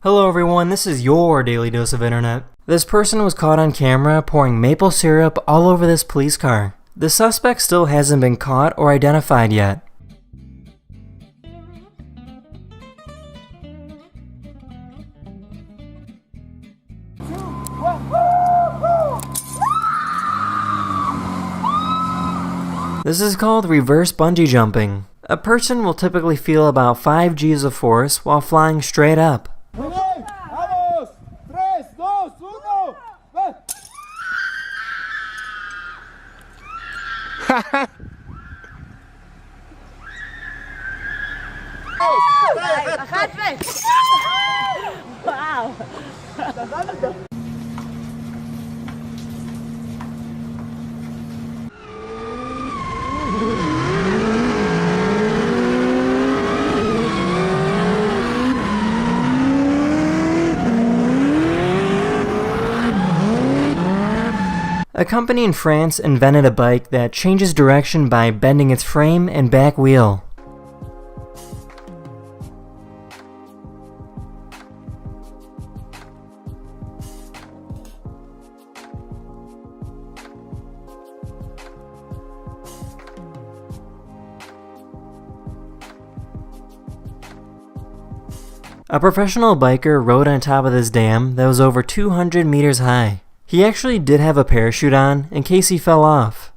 Hello everyone, this is your Daily Dose of Internet. This person was caught on camera pouring maple syrup all over this police car. The suspect still hasn't been caught or identified yet. This is called reverse bungee jumping. A person will typically feel about 5 Gs of force while flying straight up. Wow. A company in France invented a bike that changes direction by bending its frame and back wheel. A professional biker rode on top of this dam that was over 200 meters high. He actually did have a parachute on in case he fell off.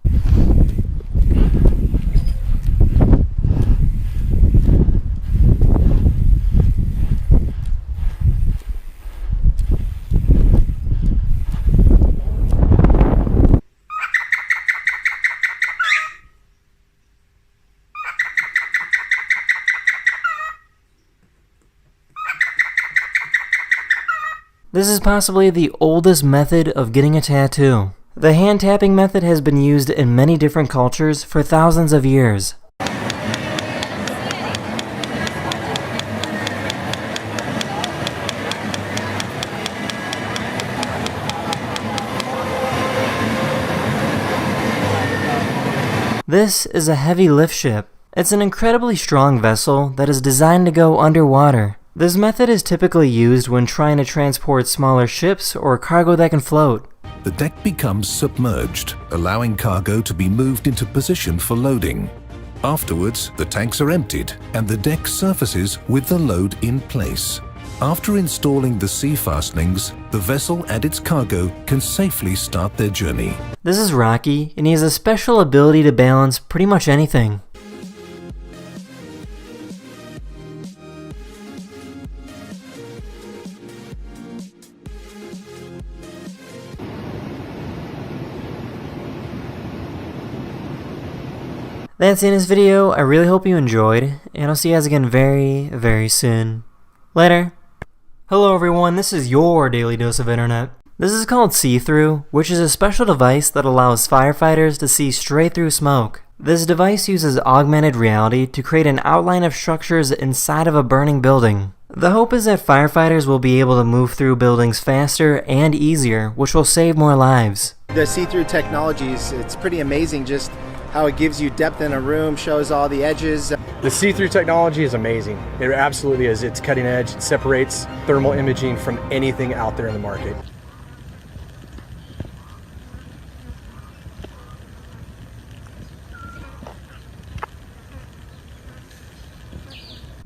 This is possibly the oldest method of getting a tattoo. The hand tapping method has been used in many different cultures for thousands of years. This is a heavy lift ship. It's an incredibly strong vessel that is designed to go underwater. This method is typically used when trying to transport smaller ships or cargo that can float. The deck becomes submerged, allowing cargo to be moved into position for loading. Afterwards, the tanks are emptied and the deck surfaces with the load in place. After installing the sea fastenings, the vessel and its cargo can safely start their journey. This is Rocky, and he has a special ability to balance pretty much anything. That's the end of this video. I really hope you enjoyed, and I'll see you guys again very soon. Later. Hello everyone, this is your Daily Dose of Internet. This is called See-Through, which is a special device that allows firefighters to see straight through smoke. This device uses augmented reality to create an outline of structures inside of a burning building. The hope is that firefighters will be able to move through buildings faster and easier, which will save more lives. The see-through technologies, it's pretty amazing just how it gives you depth in a room, shows all the edges. The see-through technology is amazing. It absolutely is. It's cutting edge. It separates thermal imaging from anything out there in the market.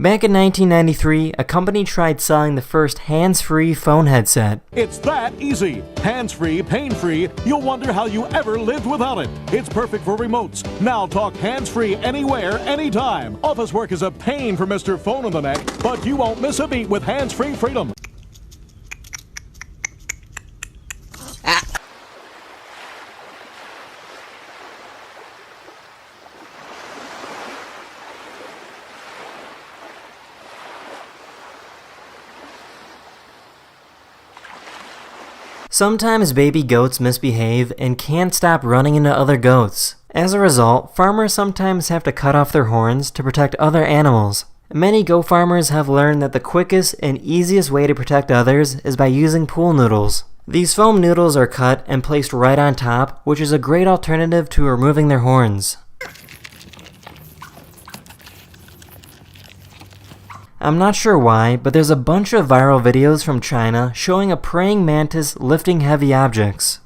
Back in 1993, a company tried selling the first hands-free phone headset. It's that easy. Hands-free, pain-free. You'll wonder how you ever lived without it. It's perfect for remotes. Now talk hands-free anywhere, anytime. Office work is a pain for Mr. Phone in the Neck, but you won't miss a beat with hands-free freedom. Sometimes baby goats misbehave and can't stop running into other goats. As a result, farmers sometimes have to cut off their horns to protect other animals. Many goat farmers have learned that the quickest and easiest way to protect others is by using pool noodles. These foam noodles are cut and placed right on top, which is a great alternative to removing their horns. I'm not sure why, but there's a bunch of viral videos from China showing a praying mantis lifting heavy objects.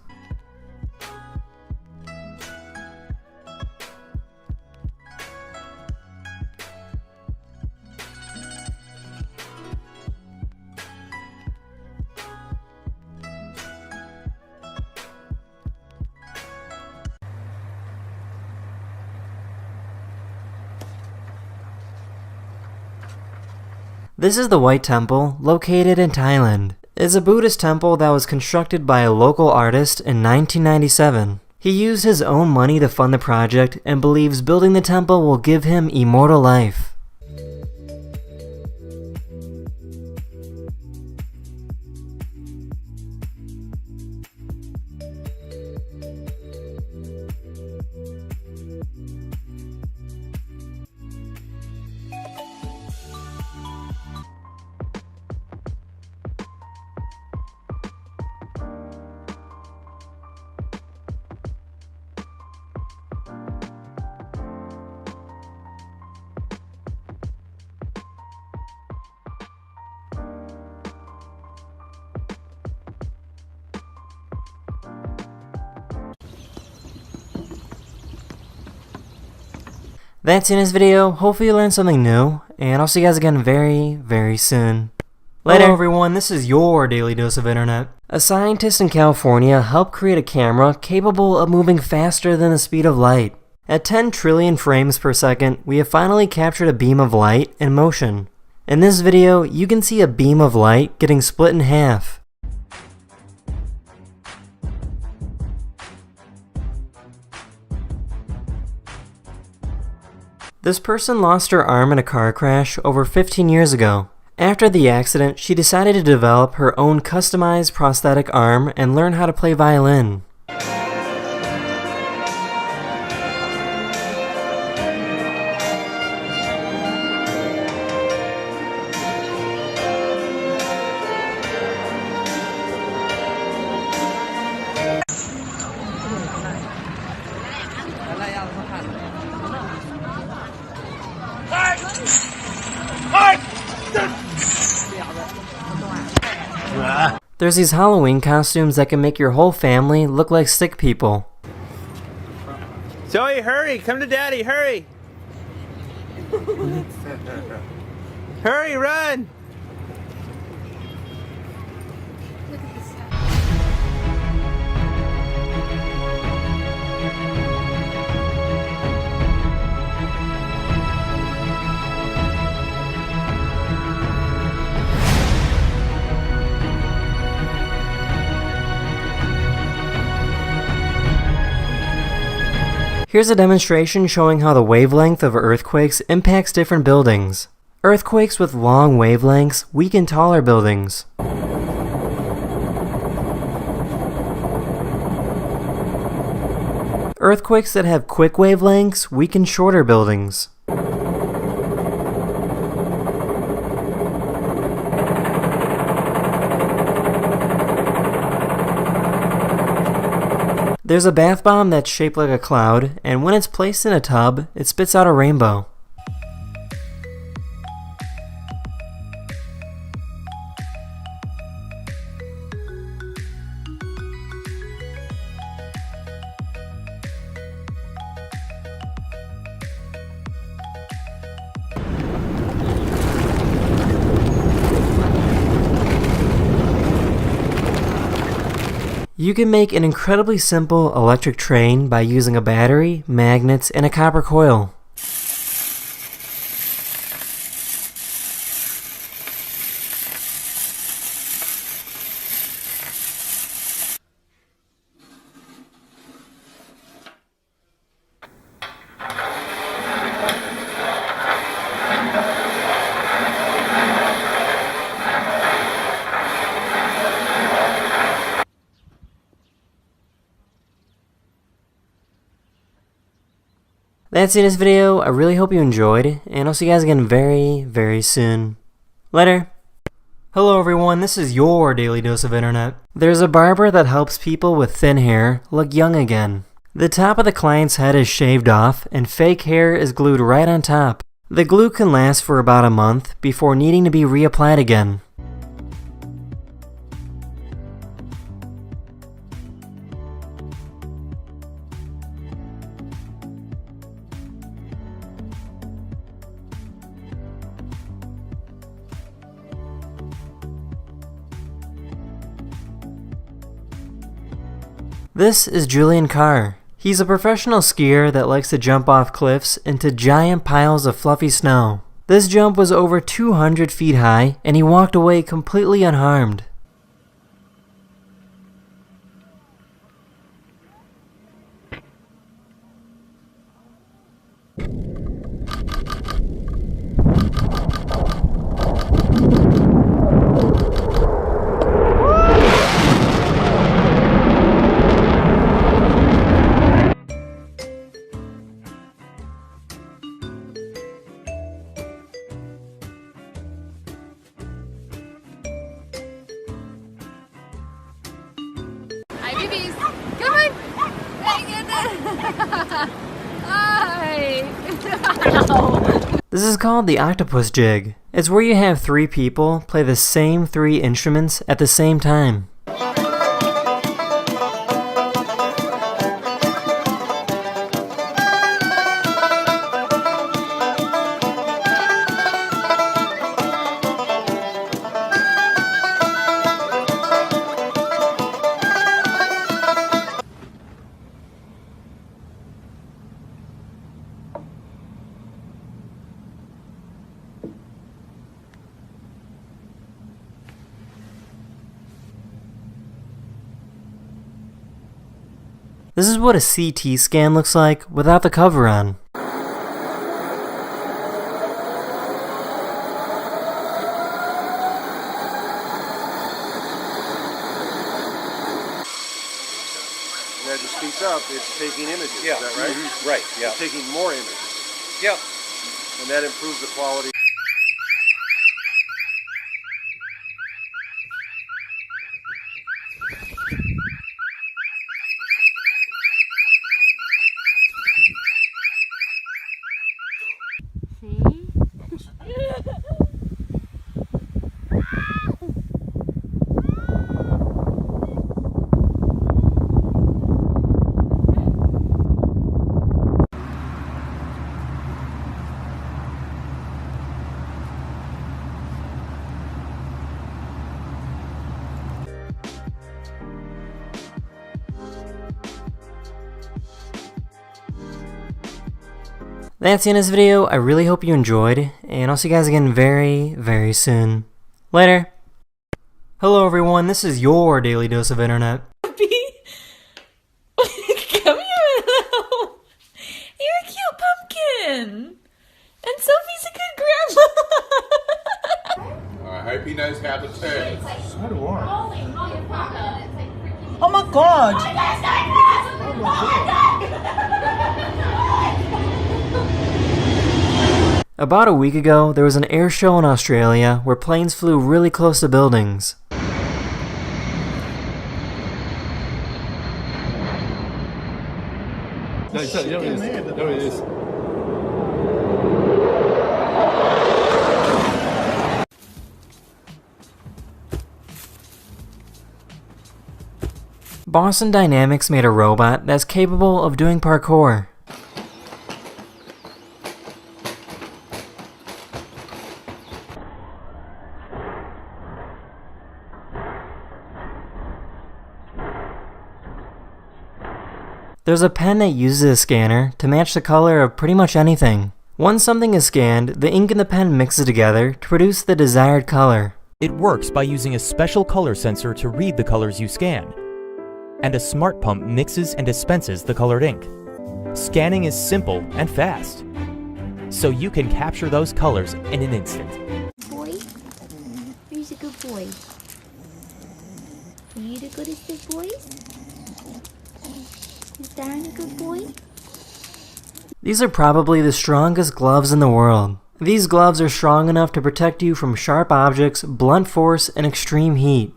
This is the White Temple, located in Thailand. It's a Buddhist temple that was constructed by a local artist in 1997. He used his own money to fund the project and believes building the temple will give him immortal life. That's in this video. Hopefully you learned something new, and I'll see you guys again very soon. Later. Hello everyone, this is your Daily Dose of Internet. A scientist in California helped create a camera capable of moving faster than the speed of light. At 10 trillion frames per second, we have finally captured a beam of light in motion. In this video, you can see a beam of light getting split in half. This person lost her arm in a car crash over 15 years ago. After the accident, she decided to develop her own customized prosthetic arm and learn how to play violin. There's these Halloween costumes that can make your whole family look like sick people. Zoe, hurry! Come to Daddy, hurry! Hurry, run! Here's a demonstration showing how the wavelength of earthquakes impacts different buildings. Earthquakes with long wavelengths weaken taller buildings. Earthquakes that have quick wavelengths weaken shorter buildings. There's a bath bomb that's shaped like a cloud, and when it's placed in a tub, it spits out a rainbow. You can make an incredibly simple electric train by using a battery, magnets, and a copper coil. That's it in this video. I really hope you enjoyed, and I'll see you guys again very soon. Later. Hello everyone, this is your Daily Dose of Internet. There's a barber that helps people with thin hair look young again. The top of the client's head is shaved off, and fake hair is glued right on top. The glue can last for about a month before needing to be reapplied again. This is Julian Carr. He's a professional skier that likes to jump off cliffs into giant piles of fluffy snow. This jump was over 200 feet high, and he walked away completely unharmed. Hi, babies. Come on. Hi. This is called the octopus jig. It's where you have 3 people play the same 3 instruments at the same time. This is what a CT scan looks like without the cover on. As it speeds up, it's taking images, Yeah. is that right? Right, yeah. It's taking more images, Yep. and that improves the quality. That's the end of this video. I really hope you enjoyed, and I'll see you guys again very, very soon. Later. Hello everyone, this is your Daily Dose of Internet. Come here, Willow. You're a cute pumpkin. And Sophie's a good grandma. I hope he knows how to turn. So do I. Oh my god. About a week ago, there was an air show in Australia where planes flew really close to buildings. There it is. Boston Dynamics made a robot that's capable of doing parkour. There's a pen that uses a scanner to match the color of pretty much anything. Once something is scanned, the ink in the pen mixes together to produce the desired color. It works by using a special color sensor to read the colors you scan. And a smart pump mixes and dispenses the colored ink. Scanning is simple and fast, so you can capture those colors in an instant. Boy? Who's a good boy? Are you the goodest of boys? Is Darren a good boy? These are probably the strongest gloves in the world. These gloves are strong enough to protect you from sharp objects, blunt force, and extreme heat.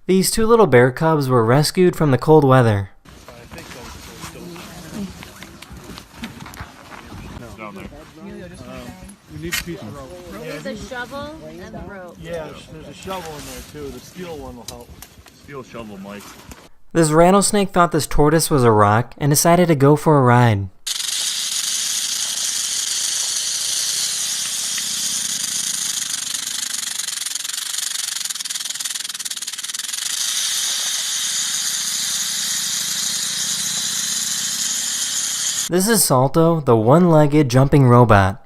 These two little bear cubs were rescued from the cold weather. You need a piece of rope. There's a shovel and the rope. Yeah, there's a shovel in there too. The steel one will help. Steel shovel, Mike. This rattlesnake thought this tortoise was a rock and decided to go for a ride. This is Salto, the one-legged jumping robot.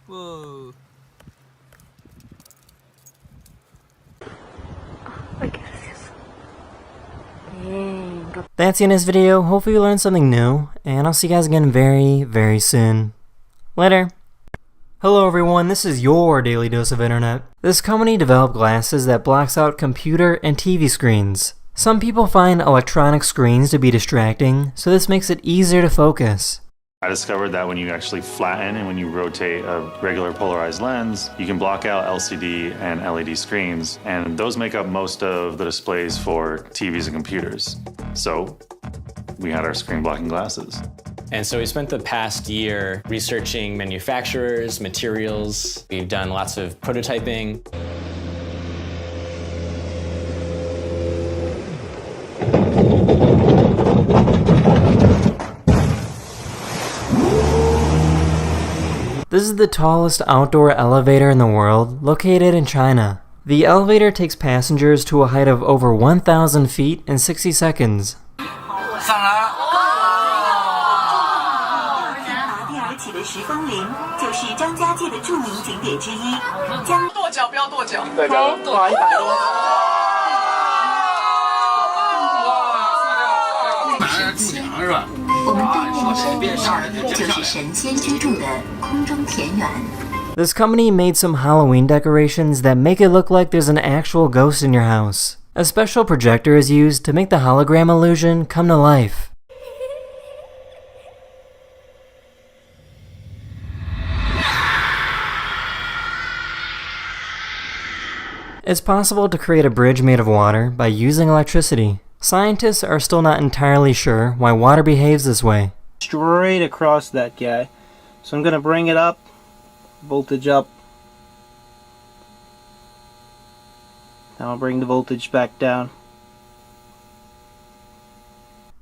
Whoa. That's the end of this video. Hopefully you learned something new, and I'll see you guys again very, very soon. Later. Hello everyone, this is your Daily Dose of Internet. This company developed glasses that blocks out computer and TV screens. Some people find electronic screens to be distracting, so this makes it easier to focus. I discovered that when you actually flatten and when you rotate a regular polarized lens, you can block out LCD and LED screens, and those make up most of the displays for TVs and computers. So we had our screen blocking glasses. And so we spent the past year researching manufacturers, materials. We've done lots of prototyping. This is the tallest outdoor elevator in the world, located in China. The elevator takes passengers to a height of over 1,000 feet in 60 seconds. This company made some Halloween decorations that make it look like there's an actual ghost in your house. A special projector is used to make the hologram illusion come to life. It's possible to create a bridge made of water by using electricity. Scientists are still not entirely sure why water behaves this way. Straight across that guy. So I'm gonna bring it up, voltage up. Now I'll bring the voltage back down.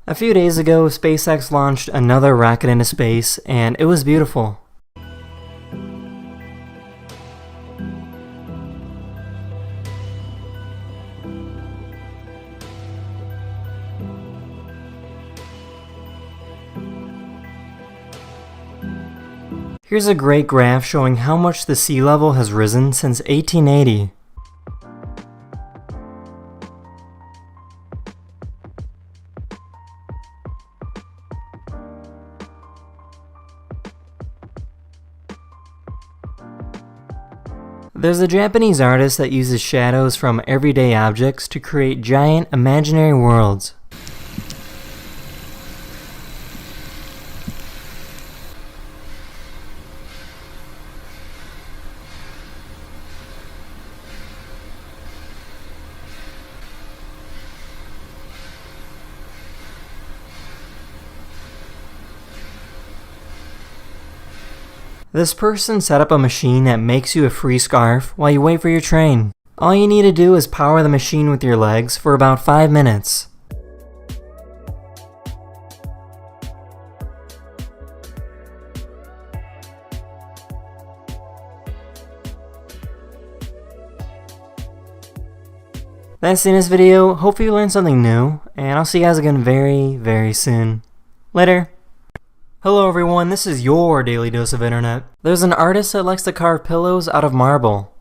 A few days ago, SpaceX launched another rocket into space, and it was beautiful. Here's a great graph showing how much the sea level has risen since 1880. There's a Japanese artist that uses shadows from everyday objects to create giant imaginary worlds. This person set up a machine that makes you a free scarf while you wait for your train. All you need to do is power the machine with your legs for about 5 minutes. That's the end of this video. Hopefully you learned something new, and I'll see you guys again very, very soon. Later. Hello everyone, this is your Daily Dose of Internet. There's an artist that likes to carve pillows out of marble.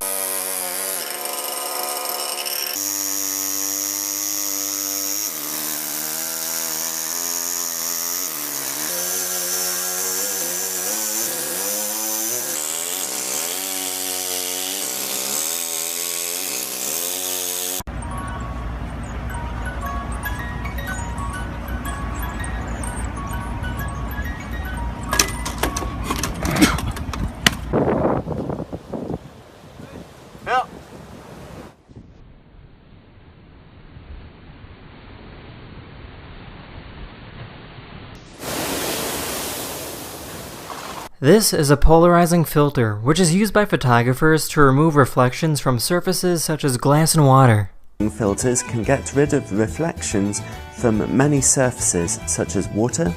This is a polarizing filter, which is used by photographers to remove reflections from surfaces such as glass and water. Filters can get rid of reflections from many surfaces such as water,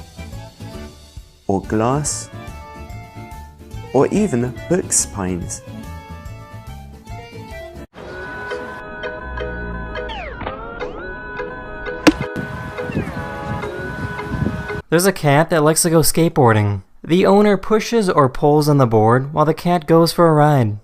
or glass, or even book spines. There's a cat that likes to go skateboarding. The owner pushes or pulls on the board while the cat goes for a ride.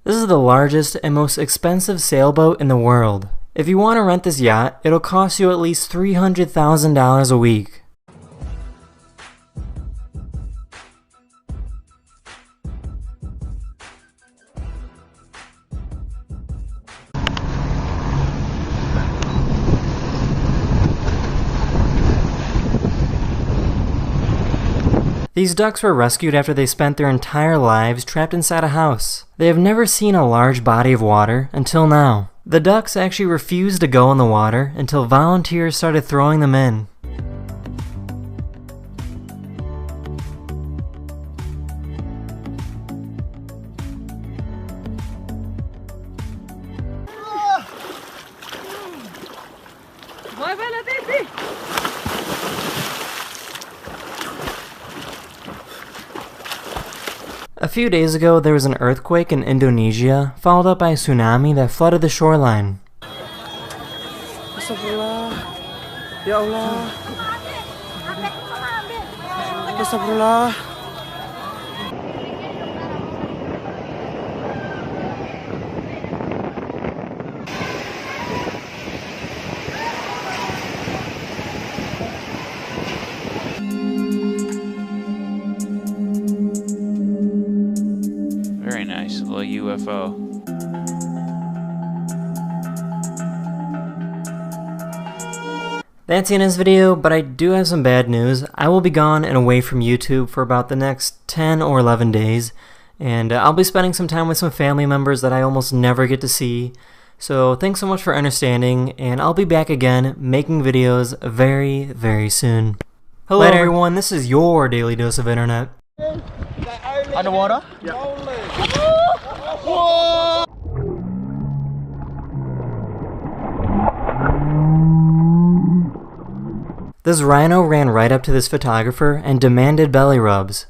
This is the largest and most expensive sailboat in the world. If you want to rent this yacht, it'll cost you at least $300,000 a week. These ducks were rescued after they spent their entire lives trapped inside a house. They have never seen a large body of water until now. The ducks actually refused to go in the water until volunteers started throwing them in. A few days ago, there was an earthquake in Indonesia, followed up by a tsunami that flooded the shoreline. Astagfirullah. Ya Allah. Astagfirullah. Very nice, a little UFO. That's the end of this video, but I do have some bad news. I will be gone and away from YouTube for about the next 10 or 11 days, and I'll be spending some time with some family members that I almost never get to see. So thanks so much for understanding, and I'll be back again making videos very, very soon. Hello everyone, this is your Daily Dose of Internet. Underwater? Yeah. This rhino ran right up to this photographer and demanded belly rubs.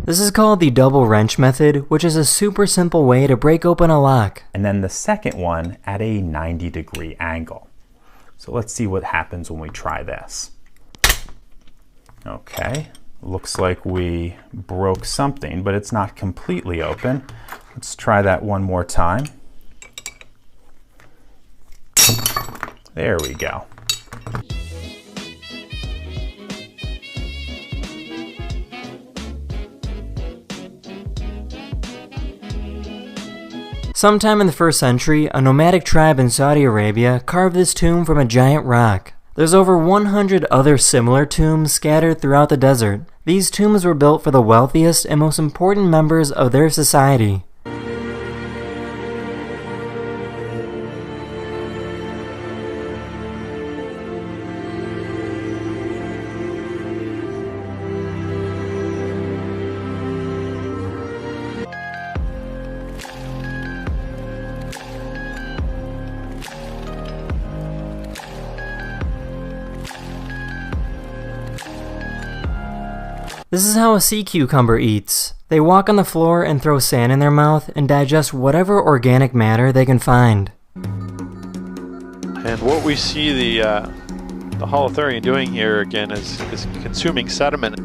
This is called the double wrench method, which is a super simple way to break open a lock. And then the second one at a 90-degree angle. So let's see what happens when we try this. Okay, looks like we broke something, but it's not completely open. Let's try that one more time. There we go. Sometime in the 1st century, a nomadic tribe in Saudi Arabia carved this tomb from a giant rock. There's over 100 other similar tombs scattered throughout the desert. These tombs were built for the wealthiest and most important members of their society. This is how a sea cucumber eats. They walk on the floor and throw sand in their mouth and digest whatever organic matter they can find. And what we see the holothurian doing here again is consuming sediment.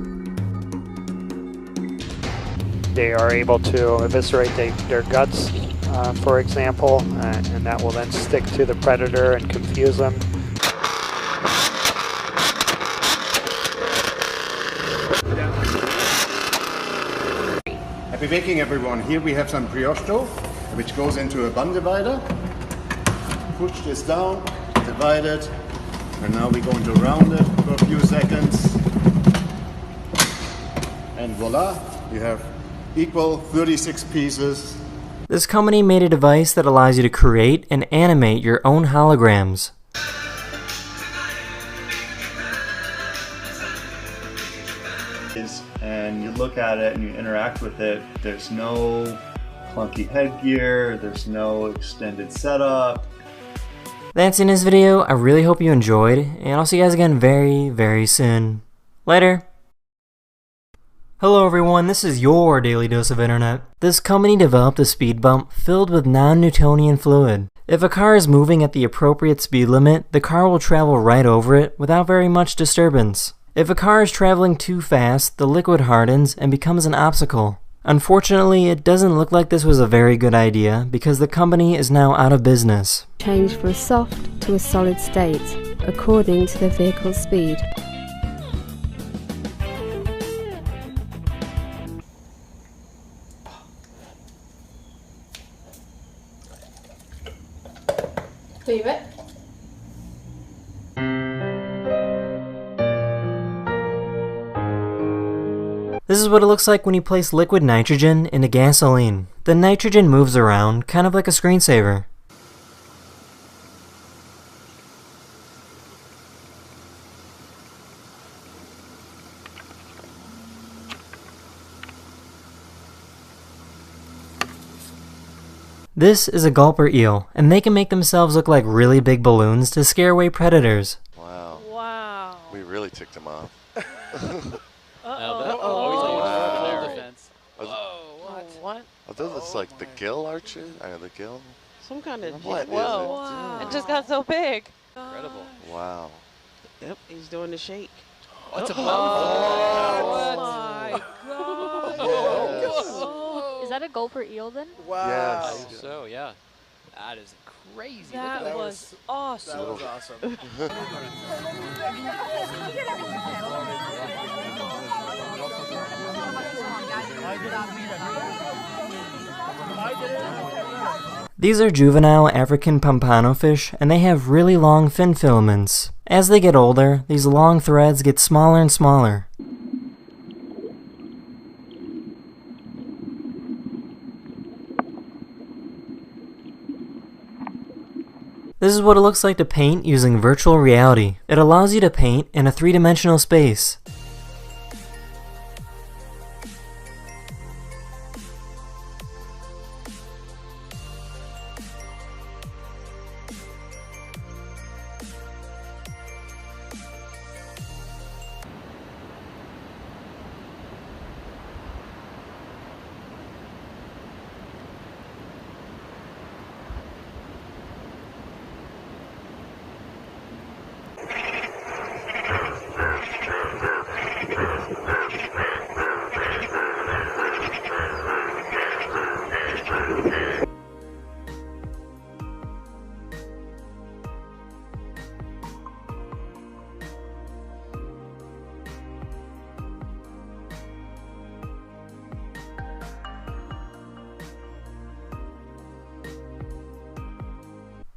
They are able to eviscerate their guts, for example, and that will then stick to the predator and confuse them. Happy baking, everyone. Here we have some brioche dough, which goes into a bun divider. Push this down, divide it, and now we're going to round it for a few seconds. And voila, you have equal 36 pieces. This company made a device that allows you to create and animate your own holograms. And you look at it and you interact with it, there's no clunky headgear, there's no extended setup. That's in this video. I really hope you enjoyed, and I'll see you guys again very, very soon. Later! Hello everyone, this is your Daily Dose of Internet. This company developed a speed bump filled with non-Newtonian fluid. If a car is moving at the appropriate speed limit, the car will travel right over it without very much disturbance. If a car is traveling too fast, the liquid hardens and becomes an obstacle. Unfortunately, it doesn't look like this was a very good idea because the company is now out of business. Change from a soft to a solid state, according to the vehicle's speed. Leave it. This is what it looks like when you place liquid nitrogen into gasoline. The nitrogen moves around, kind of like a screensaver. This is a gulper eel, and they can make themselves look like really big balloons to scare away predators. Wow. Wow. We really ticked him off. What? Are those like the gill arches? I know the gill. Some kind of What whoa. is it? It just got so big. Incredible. Wow. Yep, he's doing the shake. What's a Oh my god. Is that a gulper eel then? Wow. Yes. So, yeah. That is crazy. That was awesome. That was awesome. These are juvenile African pompano fish, and they have really long fin filaments. As they get older, these long threads get smaller and smaller. This is what it looks like to paint using virtual reality. It allows you to paint in a three-dimensional space.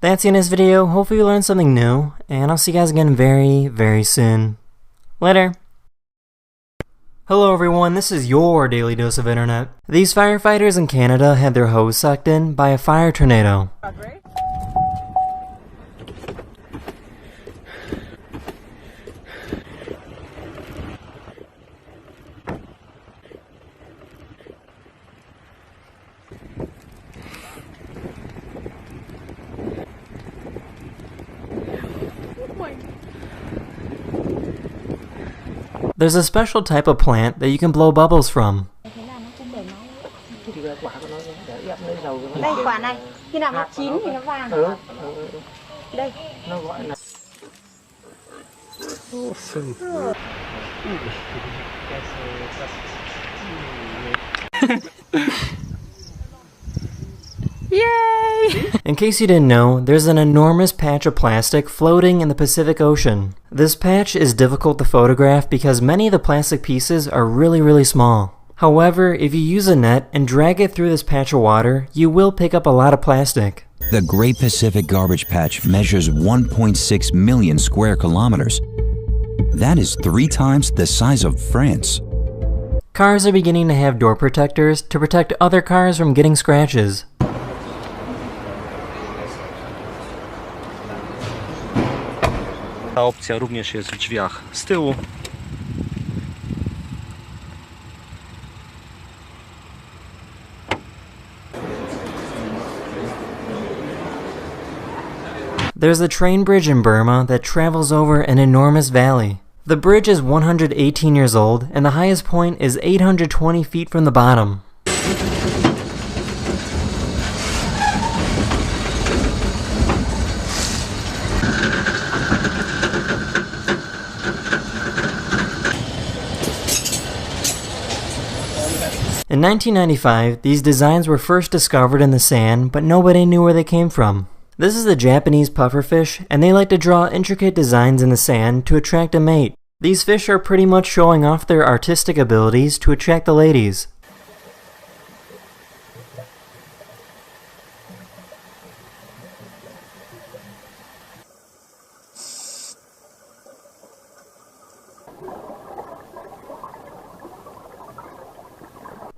That's the end of this video. Hopefully you learned something new, and I'll see you guys again very, very soon. Later. Hello everyone, this is your Daily Dose of Internet. These firefighters in Canada had their hose sucked in by a fire tornado. There's a special type of plant that you can blow bubbles from. Đây quả này, khi nào nó chín thì nó vàng. Đây. Nó gọi là Yay! In case you didn't know, there's an enormous patch of plastic floating in the Pacific Ocean. This patch is difficult to photograph because many of the plastic pieces are really small. However, if you use a net and drag it through this patch of water, you will pick up a lot of plastic. The Great Pacific Garbage Patch measures 1.6 million square kilometers. That is 3 times the size of France. Cars are beginning to have door protectors to protect other cars from getting scratches. Ta opcja również jest w drzwiach z tyłu. There's a train bridge in Burma that travels over an enormous valley. The bridge is 118 years old, and the highest point is 820 feet from the bottom. In 1995, these designs were first discovered in the sand, but nobody knew where they came from. This is the Japanese pufferfish, and they like to draw intricate designs in the sand to attract a mate. These fish are pretty much showing off their artistic abilities to attract the ladies.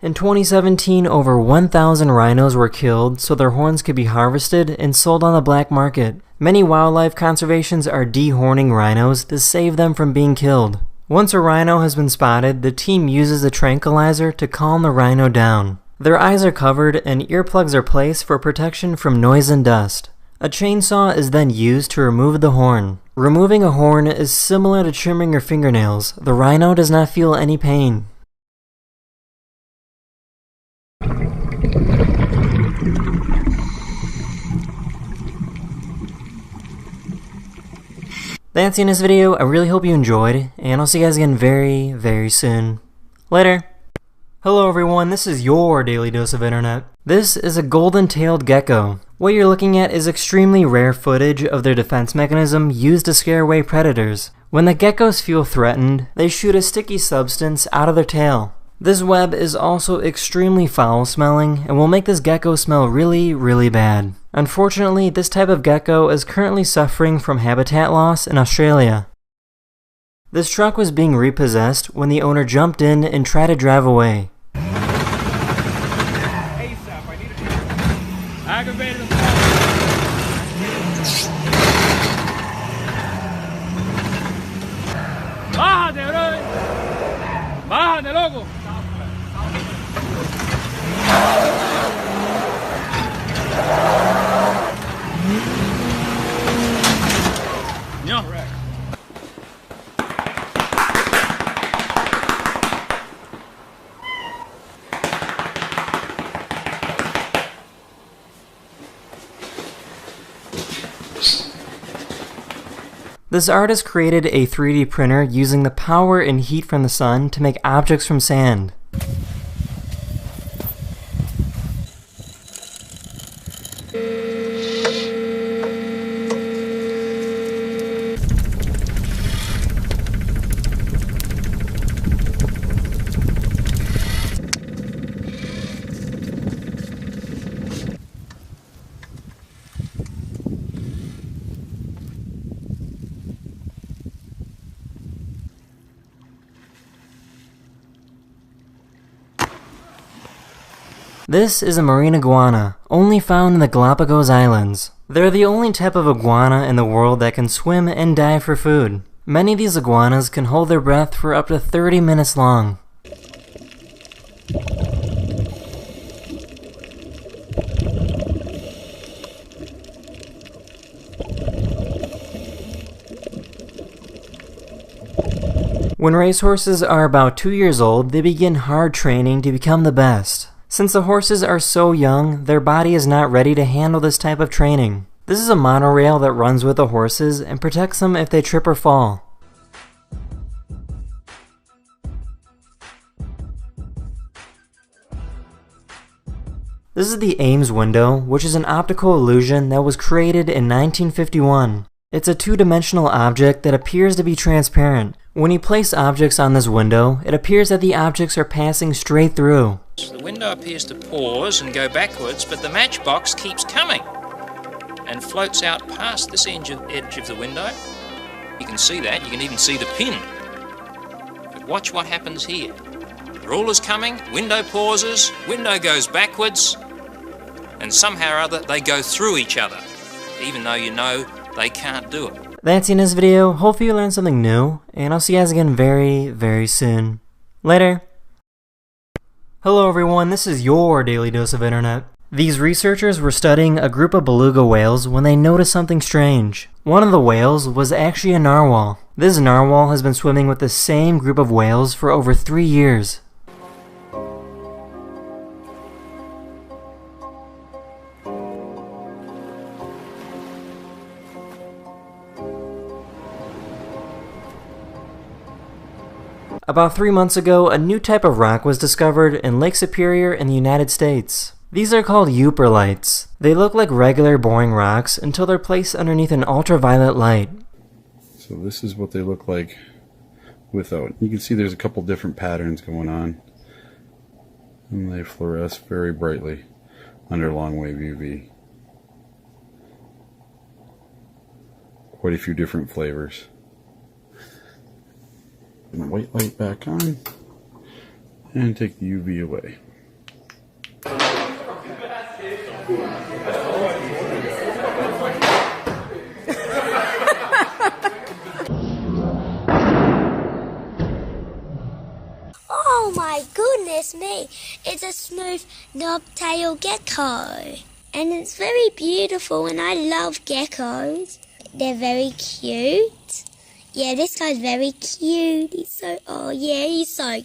In 2017, over 1,000 rhinos were killed so their horns could be harvested and sold on the black market. Many wildlife conservations are dehorning rhinos to save them from being killed. Once a rhino has been spotted, the team uses a tranquilizer to calm the rhino down. Their eyes are covered and earplugs are placed for protection from noise and dust. A chainsaw is then used to remove the horn. Removing a horn is similar to trimming your fingernails. The rhino does not feel any pain. That's the end of this video. I really hope you enjoyed, and I'll see you guys again very soon. Later. Hello everyone, this is your Daily Dose of Internet. This is a golden-tailed gecko. What you're looking at is extremely rare footage of their defense mechanism used to scare away predators. When the geckos feel threatened, they shoot a sticky substance out of their tail. This web is also extremely foul-smelling and will make this gecko smell really bad. Unfortunately, this type of gecko is currently suffering from habitat loss in Australia. This truck was being repossessed when the owner jumped in and tried to drive away. ¡Bájate, loco! No. This artist created a 3D printer using the power and heat from the sun to make objects from sand. This is a marine iguana, only found in the Galapagos Islands. They're the only type of iguana in the world that can swim and dive for food. Many of these iguanas can hold their breath for up to 30 minutes long. When racehorses are about 2 years old, they begin hard training to become the best. Since the horses are so young, their body is not ready to handle this type of training. This is a monorail that runs with the horses and protects them if they trip or fall. This is the Ames window, which is an optical illusion that was created in 1951. It's a two-dimensional object that appears to be transparent. When you place objects on this window, it appears that the objects are passing straight through. The window appears to pause and go backwards, but the matchbox keeps coming and floats out past this edge of the window. You can see that. You can even see the pin. But watch what happens here. The ruler's coming, window pauses, window goes backwards, and somehow or other they go through each other, even though you know they can't do it. That's the end of this video. Hopefully you learned something new, and I'll see you guys again very, very soon. Later. Hello everyone, this is your Daily Dose of Internet. These researchers were studying a group of beluga whales when they noticed something strange. One of the whales was actually a narwhal. This narwhal has been swimming with the same group of whales for over 3 years. About 3 months ago, a new type of rock was discovered in Lake Superior in the United States. These are called euperlites. They look like regular boring rocks until they're placed underneath an ultraviolet light. So this is what they look like without. You can see there's a couple different patterns going on. And they fluoresce very brightly under long wave UV. Quite a few different flavors. And white light back on and take the UV away. Oh my goodness me, it's a smooth knob-tail gecko. And it's very beautiful and I love geckos. They're very cute. Yeah, this guy's very cute. He's so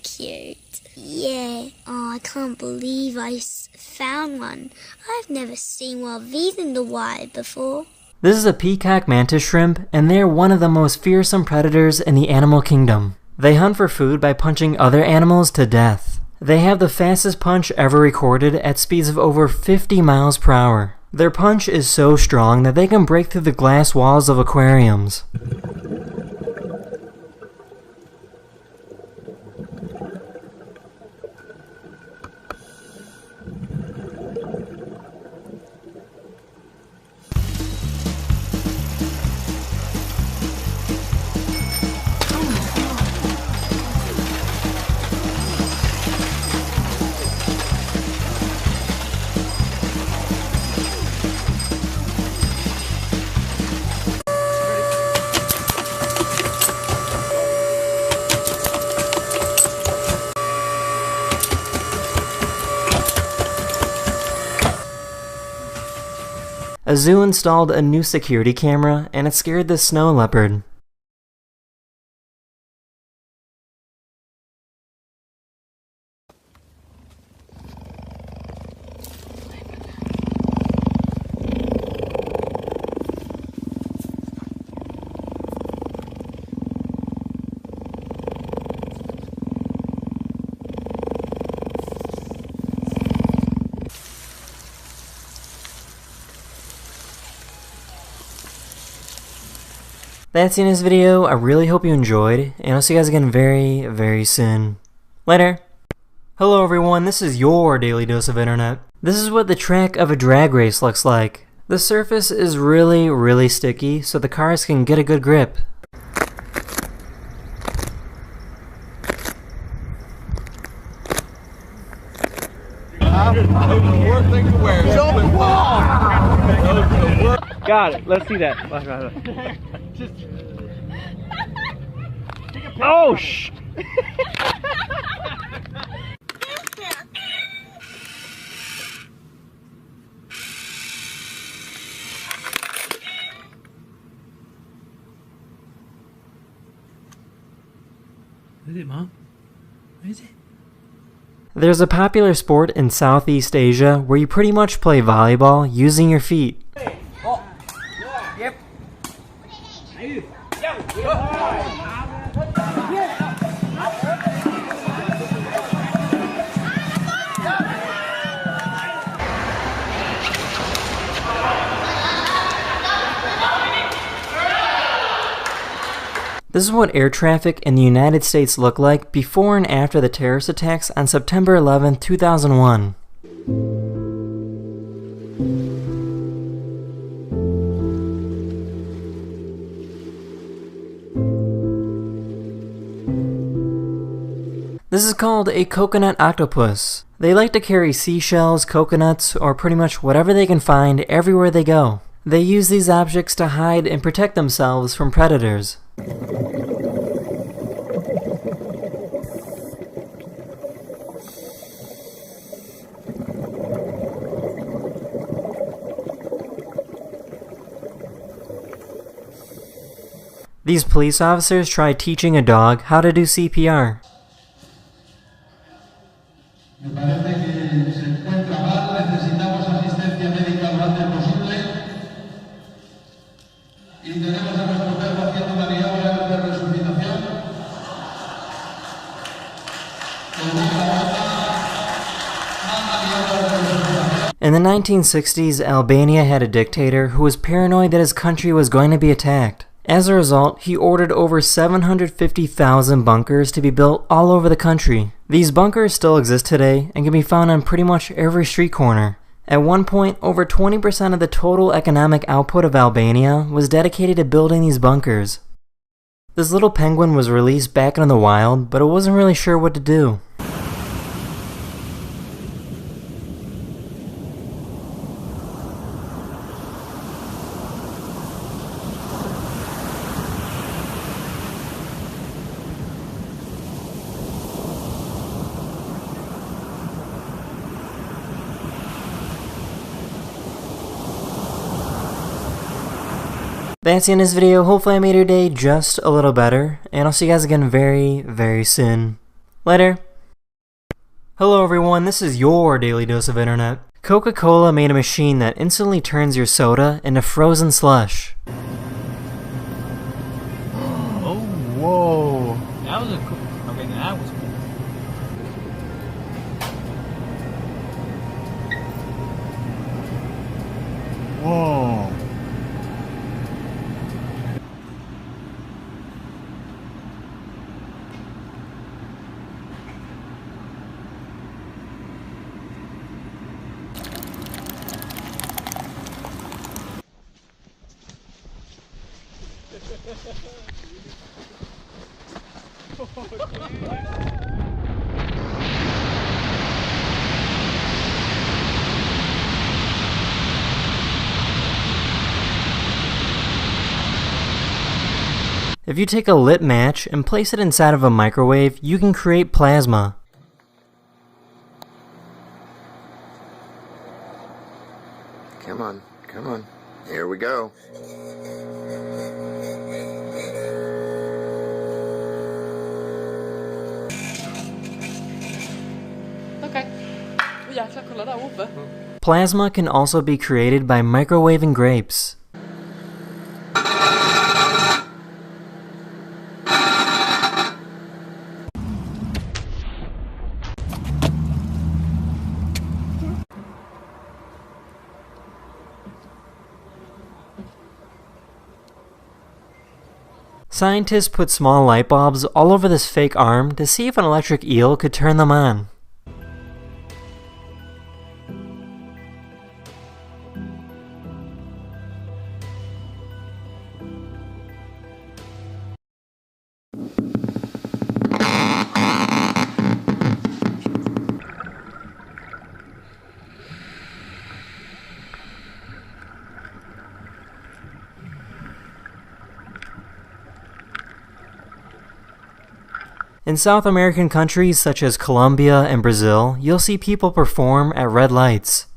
cute. Yeah. Oh, I can't believe I found one. I've never seen one of these in the wild before. This is a peacock mantis shrimp, and they're one of the most fearsome predators in the animal kingdom. They hunt for food by punching other animals to death. They have the fastest punch ever recorded at speeds of over 50 miles per hour. Their punch is so strong that they can break through the glass walls of aquariums. A zoo installed a new security camera, and it scared the snow leopard. That's the end of this video. I really hope you enjoyed, and I'll see you guys again very, very soon. Later. Hello everyone, this is your Daily Dose of Internet. This is what the track of a drag race looks like. The surface is really, really sticky, so the cars can get a good grip. Got it. Let's see that. Oh, shh! Is it, Mom? Is it? There's a popular sport in Southeast Asia where you pretty much play volleyball using your feet. Yep. This is what air traffic in the United States looked like before and after the terrorist attacks on September 11, 2001. This is called a coconut octopus. They like to carry seashells, coconuts, or pretty much whatever they can find everywhere they go. They use these objects to hide and protect themselves from predators. These police officers tried teaching a dog how to do CPR. In the 1960s, Albania had a dictator who was paranoid that his country was going to be attacked. As a result, he ordered over 750,000 bunkers to be built all over the country. These bunkers still exist today and can be found on pretty much every street corner. At one point, over 20% of the total economic output of Albania was dedicated to building these bunkers. This little penguin was released back into the wild, but it wasn't really sure what to do. That's the end of this video. Hopefully I made your day just a little better, and I'll see you guys again very, very soon. Later. Hello everyone, this is your Daily Dose of Internet. Coca-Cola made a machine that instantly turns your soda into frozen slush. Oh, whoa. That was a cool. I mean, that was cool. Whoa. If you take a lit match and place it inside of a microwave, you can create plasma. Come on, come on. Here we go. Okej. Jäklar, kolla där uppe. Plasma can also be created by microwaving grapes. Scientists put small light bulbs all over this fake arm to see if an electric eel could turn them on. In South American countries such as Colombia and Brazil, you'll see people perform at red lights.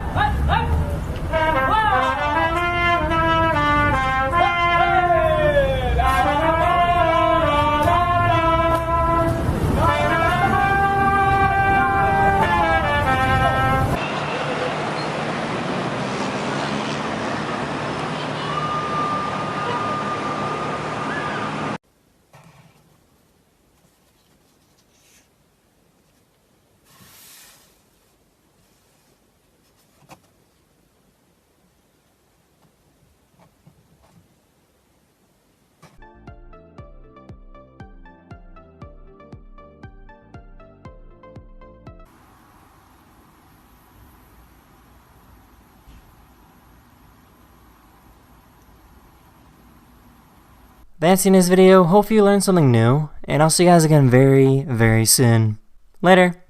That's the end of this video. Hope you learned something new, and I'll see you guys again very, very soon. Later.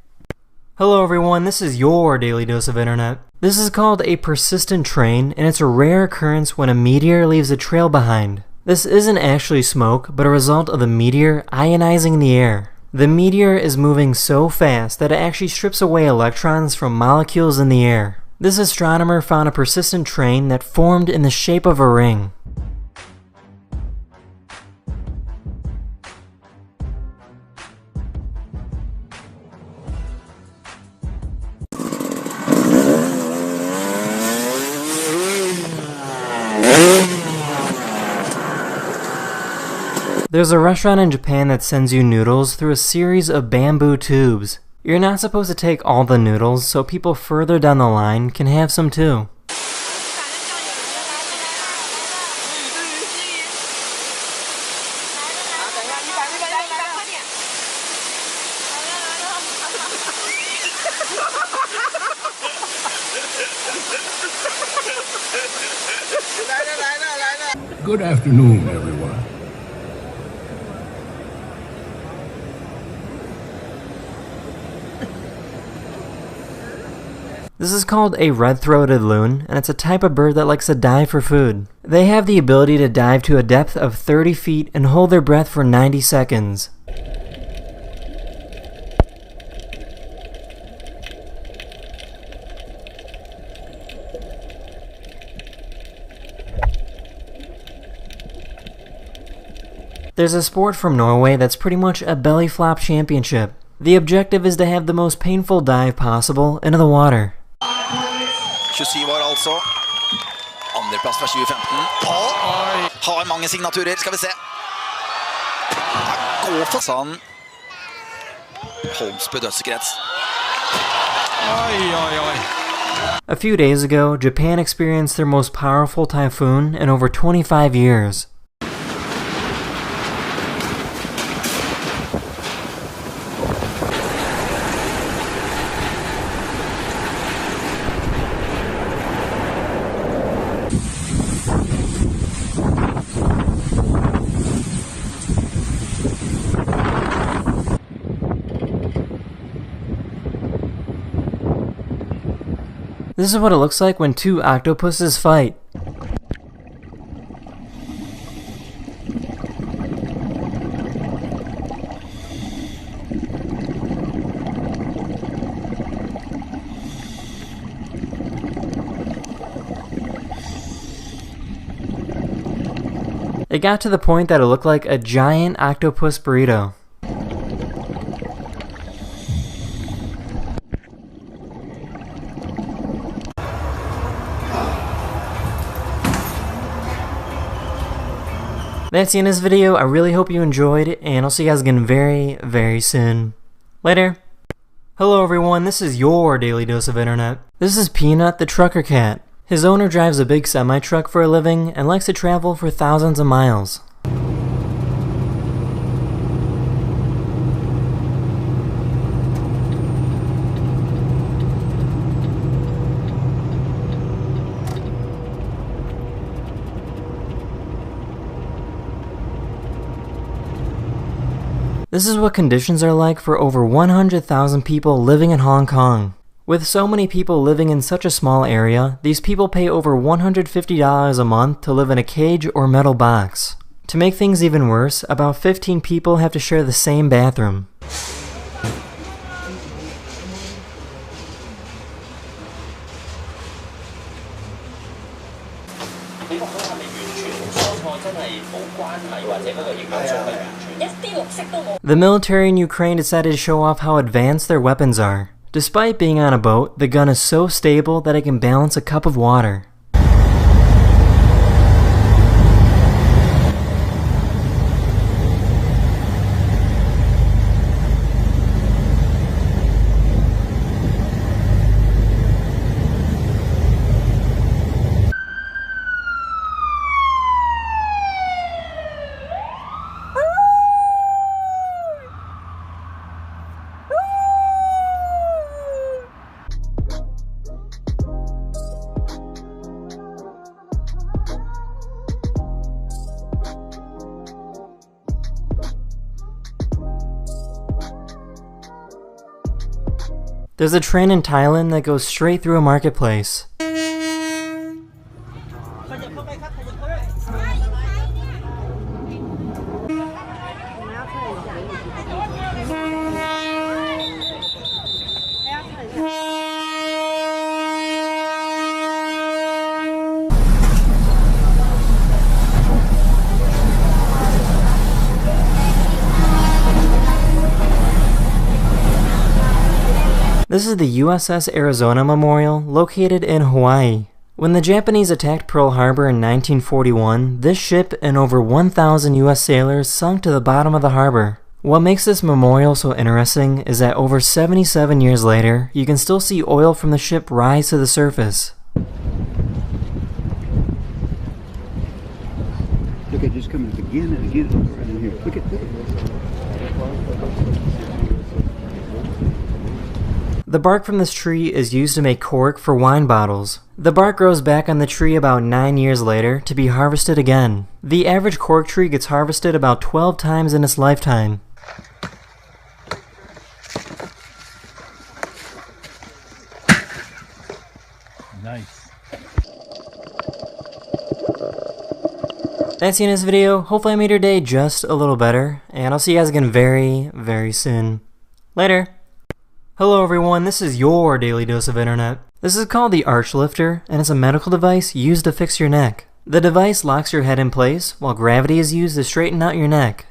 Hello everyone, this is your Daily Dose of Internet. This is called a persistent train, and it's a rare occurrence when a meteor leaves a trail behind. This isn't actually smoke, but a result of the meteor ionizing the air. The meteor is moving so fast that it actually strips away electrons from molecules in the air. This astronomer found a persistent train that formed in the shape of a ring. There's a restaurant in Japan that sends you noodles through a series of bamboo tubes. You're not supposed to take all the noodles, so people further down the line can have some too. Good afternoon, everyone. This is called a red-throated loon, and it's a type of bird that likes to dive for food. They have the ability to dive to a depth of 30 feet and hold their breath for 90 seconds. There's a sport from Norway that's pretty much a belly flop championship. The objective is to have the most painful dive possible into the water. 27 år altså. Andreplass fra 2015. Har mange signaturer, skal vi se. Gå for sånn. Holmsbø dødskrets. A few days ago, Japan experienced their most powerful typhoon in over 25 years. This is what it looks like when two octopuses fight. It got to the point that it looked like a giant octopus burrito. That's the end of this video. I really hope you enjoyed it, and I'll see you guys again very, very soon. Later. Hello everyone, this is your Daily Dose of Internet. This is Peanut the Trucker Cat. His owner drives a big semi-truck for a living and likes to travel for thousands of miles. This is what conditions are like for over 100,000 people living in Hong Kong. With so many people living in such a small area, these people pay over $150 a month to live in a cage or metal box. To make things even worse, about 15 people have to share the same bathroom. The military in Ukraine decided to show off how advanced their weapons are. Despite being on a boat, the gun is so stable that it can balance a cup of water. There's a train in Thailand that goes straight through a marketplace. This is the USS Arizona Memorial, located in Hawaii. When the Japanese attacked Pearl Harbor in 1941, this ship and over 1,000 US sailors sunk to the bottom of the harbor. What makes this memorial so interesting is that over 77 years later, you can still see oil from the ship rise to the surface. Look at just coming up again and again. Right in here. Look at this. The bark from this tree is used to make cork for wine bottles. The bark grows back on the tree about 9 years later to be harvested again. The average cork tree gets harvested about 12 times in its lifetime. Nice. That's the end of this video. Hopefully I made your day just a little better, and I'll see you guys again very, very soon. Later. Hello everyone, this is your Daily Dose of Internet. This is called the Arch Lifter, and it's a medical device used to fix your neck. The device locks your head in place, while gravity is used to straighten out your neck.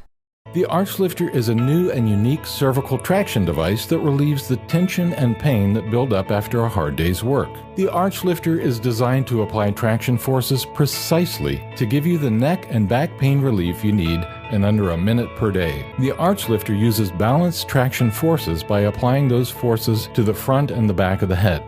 The Arch Lifter is a new and unique cervical traction device that relieves the tension and pain that build up after a hard day's work. The Arch Lifter is designed to apply traction forces precisely to give you the neck and back pain relief you need in under a minute per day. The Arch Lifter uses balanced traction forces by applying those forces to the front and the back of the head.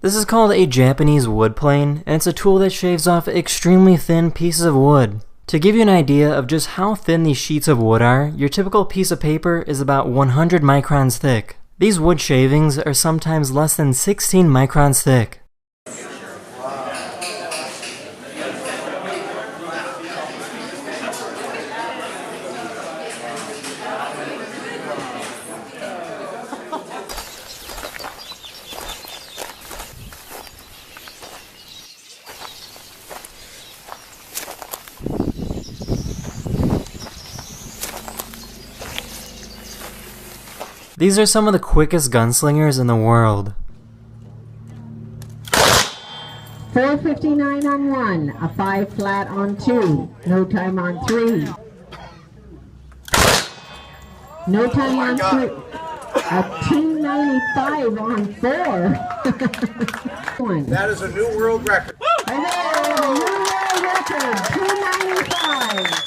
This is called a Japanese wood plane, and it's a tool that shaves off extremely thin pieces of wood. To give you an idea of just how thin these sheets of wood are, your typical piece of paper is about 100 microns thick. These wood shavings are sometimes less than 16 microns thick. These are some of the quickest gunslingers in the world. 4:59 on 1, a 5 flat on 2, no time on 3. No time on 3. A 2:95 on 4. That is a new world record. And there, a new world record, 2:95.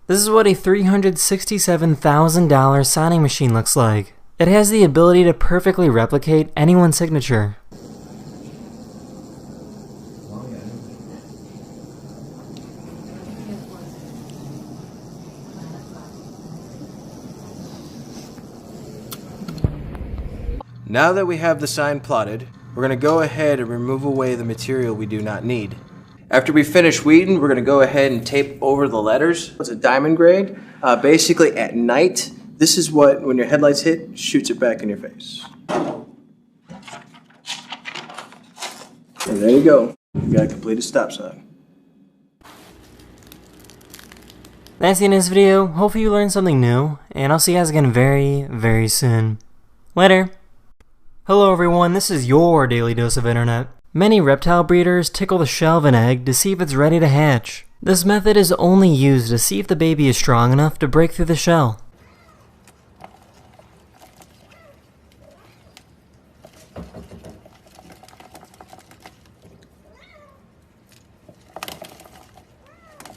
This is what a $367,000 signing machine looks like. It has the ability to perfectly replicate anyone's signature. Now that we have the sign plotted, we're going to go ahead and remove away the material we do not need. After we finish weeding, we're going to go ahead and tape over the letters. It's a diamond grade. Basically, at night, this is what, when your headlights hit, shoots it back in your face. And there you go. You got a completed stop sign. That's the end of this video. Hopefully you learned something new, and I'll see you guys again very, very soon. Later. Hello everyone, this is your Daily Dose of Internet. Many reptile breeders tickle the shell of an egg to see if it's ready to hatch. This method is only used to see if the baby is strong enough to break through the shell.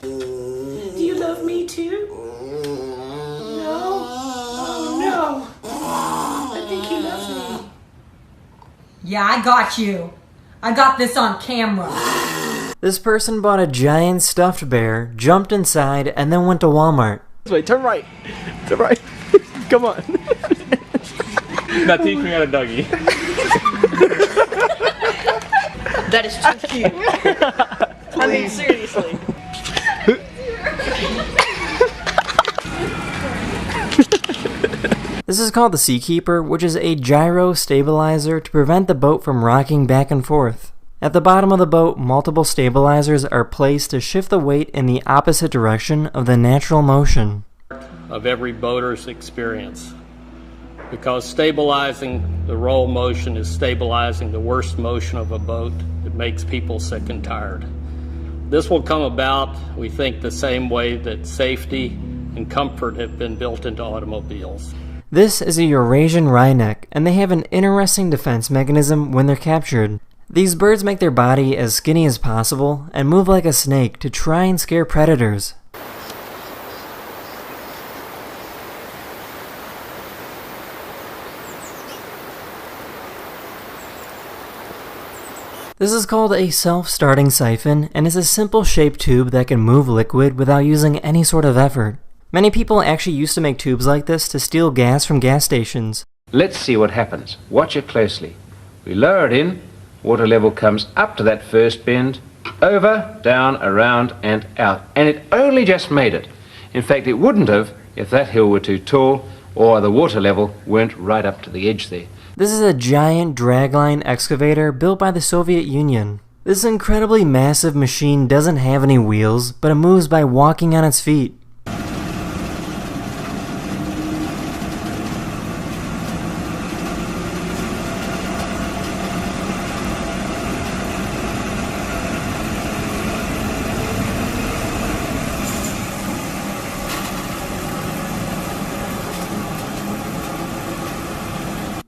Do you love me too? No? Oh no. I think he loves me. Yeah, I got you. I got this on camera. This person bought a giant stuffed bear, jumped inside, and then went to Walmart. Wait, turn right. Turn right. Come on. Not teaching out a doggy. That is too cute. I mean, seriously. This is called the Seakeeper, which is a gyro stabilizer to prevent the boat from rocking back and forth. At the bottom of the boat, multiple stabilizers are placed to shift the weight in the opposite direction of the natural motion. Of every boater's experience, because stabilizing the roll motion is stabilizing the worst motion of a boat that makes people sick and tired. This will come about, we think, the same way that safety and comfort have been built into automobiles. This is a Eurasian wryneck, and they have an interesting defense mechanism when they're captured. These birds make their body as skinny as possible and move like a snake to try and scare predators. This is called a self-starting siphon, and is a simple shaped tube that can move liquid without using any sort of effort. Many people actually used to make tubes like this to steal gas from gas stations. Let's see what happens. Watch it closely. We lower it in, water level comes up to that first bend, over, down, around, and out. And it only just made it. In fact, it wouldn't have if that hill were too tall or the water level weren't right up to the edge there. This is a giant dragline excavator built by the Soviet Union. This incredibly massive machine doesn't have any wheels, but it moves by walking on its feet.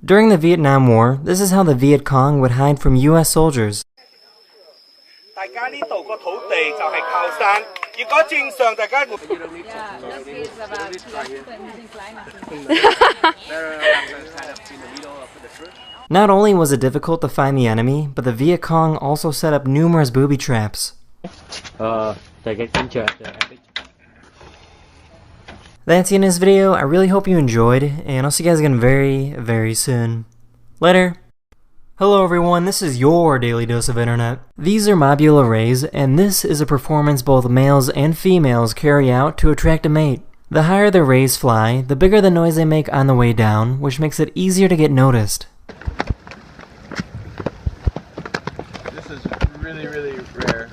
During the Vietnam War, this is how the Viet Cong would hide from US soldiers. Not only was it difficult to find the enemy, but the Viet Cong also set up numerous booby traps. That's the end of this video. I really hope you enjoyed, and I'll see you guys again very, very soon. Later. Hello everyone, this is your Daily Dose of Internet. These are mobula rays, and this is a performance both males and females carry out to attract a mate. The higher the rays fly, the bigger the noise they make on the way down, which makes it easier to get noticed. This is really, really rare.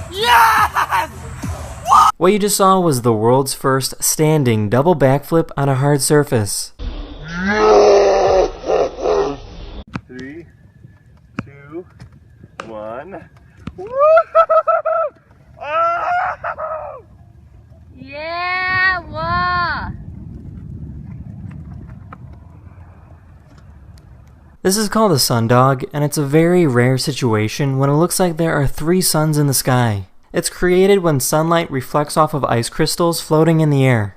Yes! What you just saw was the world's first standing double backflip on a hard surface. 3, 2, 1. Yeah, wow. This is called a sundog, and it's a very rare situation when it looks like there are 3 suns in the sky. It's created when sunlight reflects off of ice crystals floating in the air.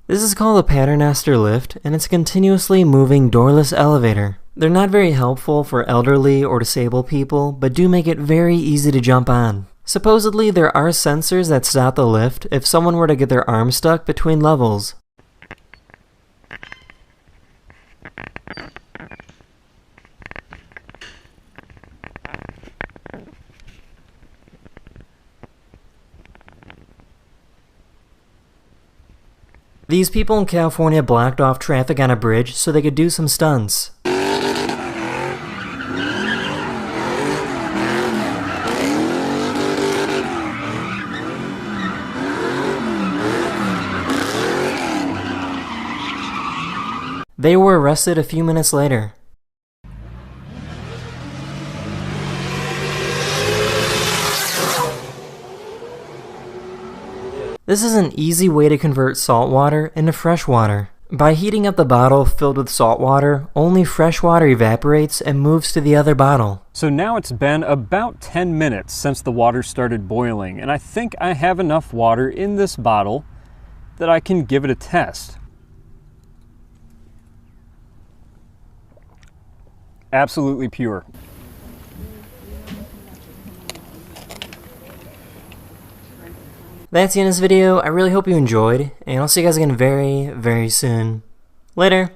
This is called a Paternoster lift, and it's a continuously moving doorless elevator. They're not very helpful for elderly or disabled people, but do make it very easy to jump on. Supposedly, there are sensors that stop the lift if someone were to get their arm stuck between levels. These people in California blocked off traffic on a bridge so they could do some stunts. They were arrested a few minutes later. This is an easy way to convert salt water into fresh water. By heating up the bottle filled with salt water, only fresh water evaporates and moves to the other bottle. So now it's been about 10 minutes since the water started boiling, and I think I have enough water in this bottle that I can give it a test. Absolutely pure. That's the end of this video. I really hope you enjoyed, and I'll see you guys again very, very soon. Later!